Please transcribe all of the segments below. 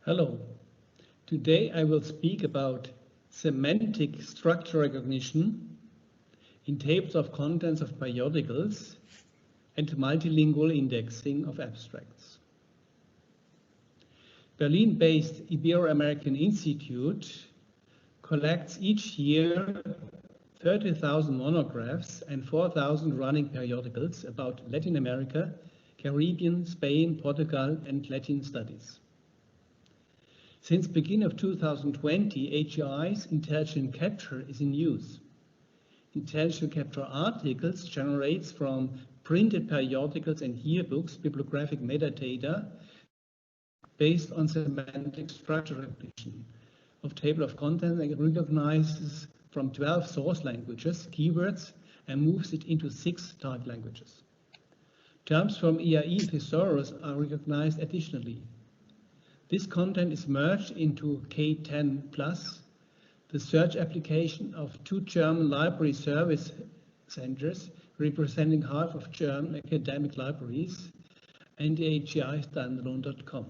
Hello. Today I will speak about semantic structure recognition in tables of contents of periodicals and multilingual indexing of abstracts. Berlin-based Ibero-American Institute collects each year 30,000 monographs and 4,000 running periodicals about Latin America, Caribbean, Spain, Portugal, and Latin studies. Since beginning of 2020, HEI's intelligentCAPTURE is in use. intelligentCAPTURE articles generates from printed periodicals and yearbooks bibliographic metadata based on semantic structure recognition of table of contents and recognizes from 12 source languages keywords and moves it into 6 type languages. Terms from EIE thesaurus are recognized additionally. This content is merged into K10+, the search application of 2 German library service centers representing half of German academic libraries, and HEI standalone.com.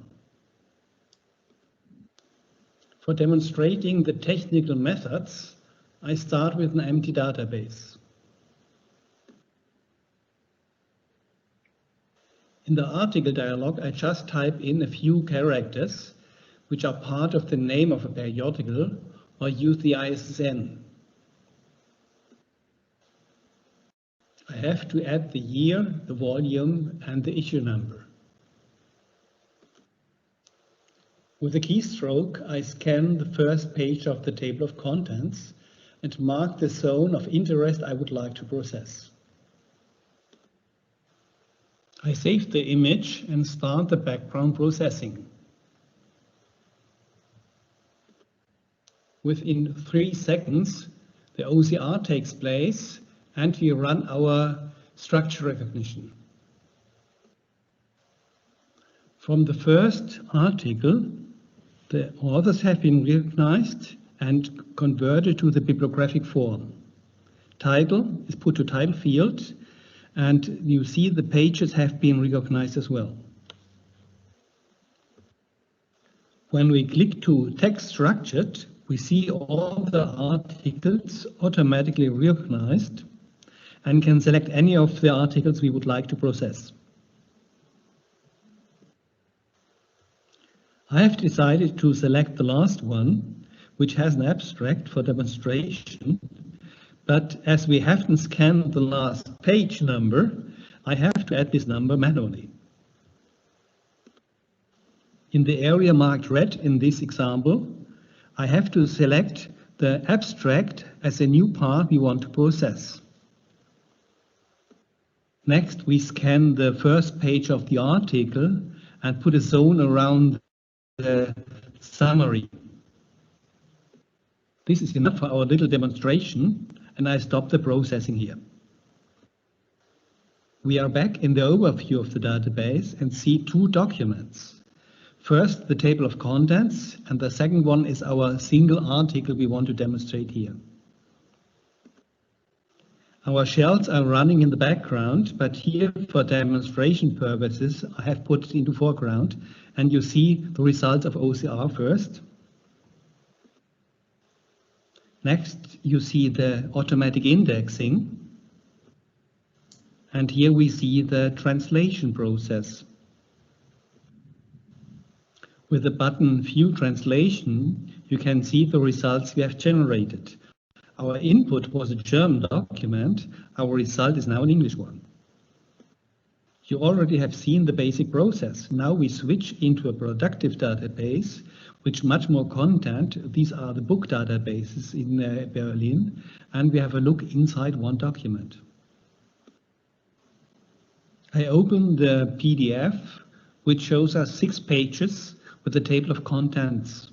For demonstrating the technical methods, I start with an empty database. In the article dialog, I just type in a few characters which are part of the name of a periodical or use the ISSN. I have to add the year, the volume, and the issue number. With a keystroke, I scan the first page of the table of contents and mark the zone of interest I would like to process. I save the image and start the background processing. Within 3 seconds, the OCR takes place and we run our structure recognition. From the first article, the authors have been recognized and converted to the bibliographic form. Title is put to title field, and you see the pages have been recognized as well. When we click to text structured, we see all the articles automatically recognized and can select any of the articles we would like to process. I have decided to select the last one, which has an abstract for demonstration. But as we haven't scanned the last page number, I have to add this number manually. In the area marked red in this example, I have to select the abstract as a new part we want to process. Next, we scan the first page of the article and put a zone around the summary. This is enough for our little demonstration, and I stop the processing here. We are back in the overview of the database and see 2 documents. First, the table of contents, and the second one is our single article we want to demonstrate here. Our shells are running in the background, but here for demonstration purposes, I have put it into foreground, and you see the results of OCR first. Next, you see the automatic indexing, and here we see the translation process. With the button View Translation, you can see the results we have generated. Our input was a German document, our result is now an English one. You already have seen the basic process. Now we switch into a productive database, which much more content. These are the book databases in Berlin, and we have a look inside one document. I open the PDF, which shows us 6 pages with the table of contents.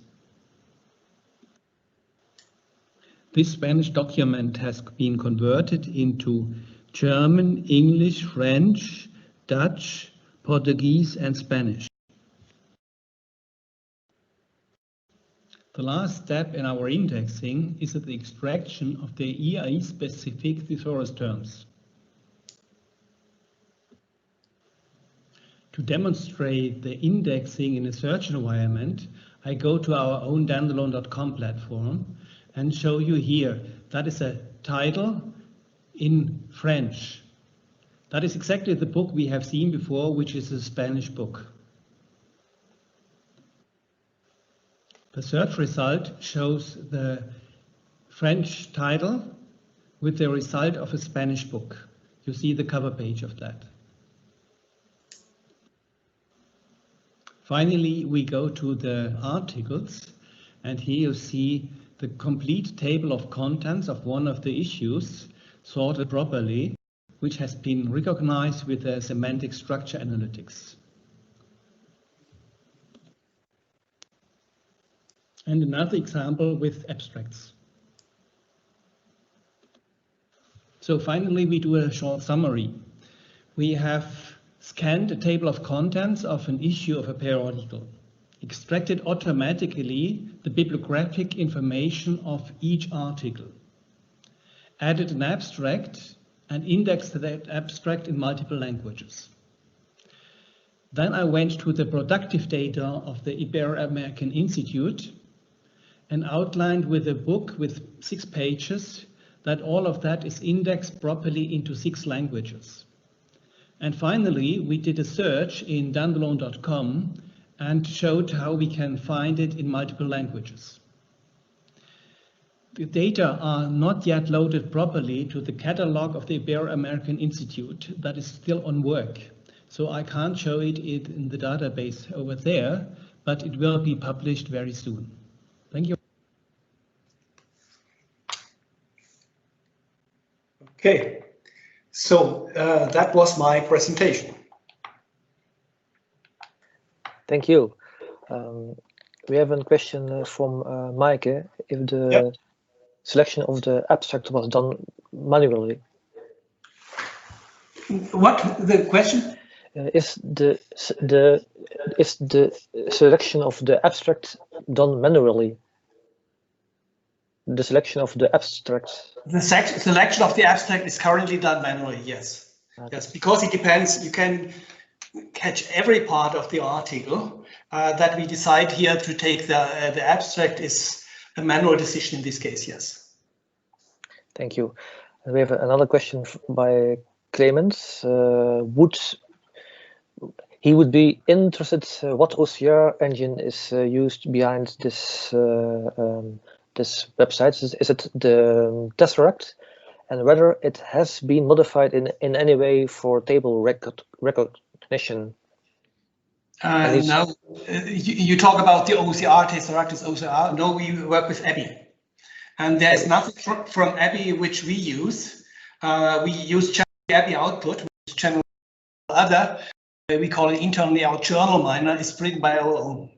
This Spanish document has been converted into German, English, French, Dutch, Portuguese, and Spanish. The last step in our indexing is the extraction of the EIE-specific thesaurus terms. To demonstrate the indexing in a search environment, I go to our own dandelion.com platform and show you here. That is a title in French. That is exactly the book we have seen before, which is a Spanish book. The search result shows the French title with the result of a Spanish book. You see the cover page of that. Finally, we go to the articles, and here you see the complete table of contents of one of the issues sorted properly, which has been recognized with the semantic structure analytics. And another example with abstracts. So finally, we do a short summary. We have scanned a table of contents of an issue of a periodical, extracted automatically the bibliographic information of each article, added an abstract, and indexed that abstract in multiple languages. Then I went to the productive data of the Ibero-American Institute and outlined with a book with 6 pages that all of that is indexed properly into 6 languages. And finally, we did a search in dandelion.com and showed how we can find it in multiple languages. The data are not yet loaded properly to the catalog of the Ibero-American Institute. That is still on work. So I can't show it in the database over there, but it will be published very soon. Thank you. Okay, so that was my presentation. Thank you. We have a question from Mike. If the selection of the abstract was done manually. What the question? Is the selection of the abstract done manually? The selection of the abstract. The selection of the abstract is currently done manually. Yes. Okay. Yes, because it depends. You can catch every part of the article that we decide here to take the abstract is a manual decision in this case. Yes. Thank you. And we have another question by Clemens. He would be interested what OCR engine is used behind this this website. Is it the Tesseract, and whether it has been modified in any way for table recognition? No, you talk about the OCR, Tesseract is OCR. No, we work with Abby. And there's nothing from Abby which we use. We use Abby output, which is generally other. We call it internally our journal miner is written by our own.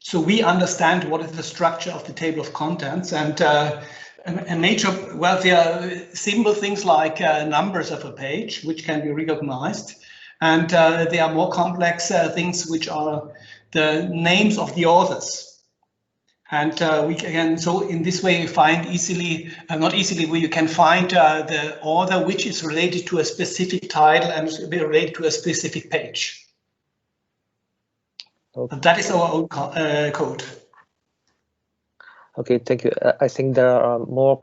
So we understand what is the structure of the table of contents, and a major, well, there are simple things like numbers of a page, which can be recognized. And there are more complex things, which are the names of the authors. And we can, so in this way, find easily, not easily, where you can find the author which is related to a specific title and related to a specific page. Okay. That is our own code. Okay, thank you. I think there are more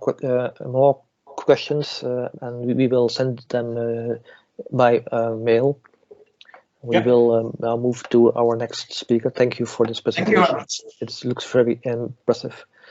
questions, and we will send them by mail. We will now move to our next speaker. Thank you for this presentation. Thank you very much. It looks very impressive.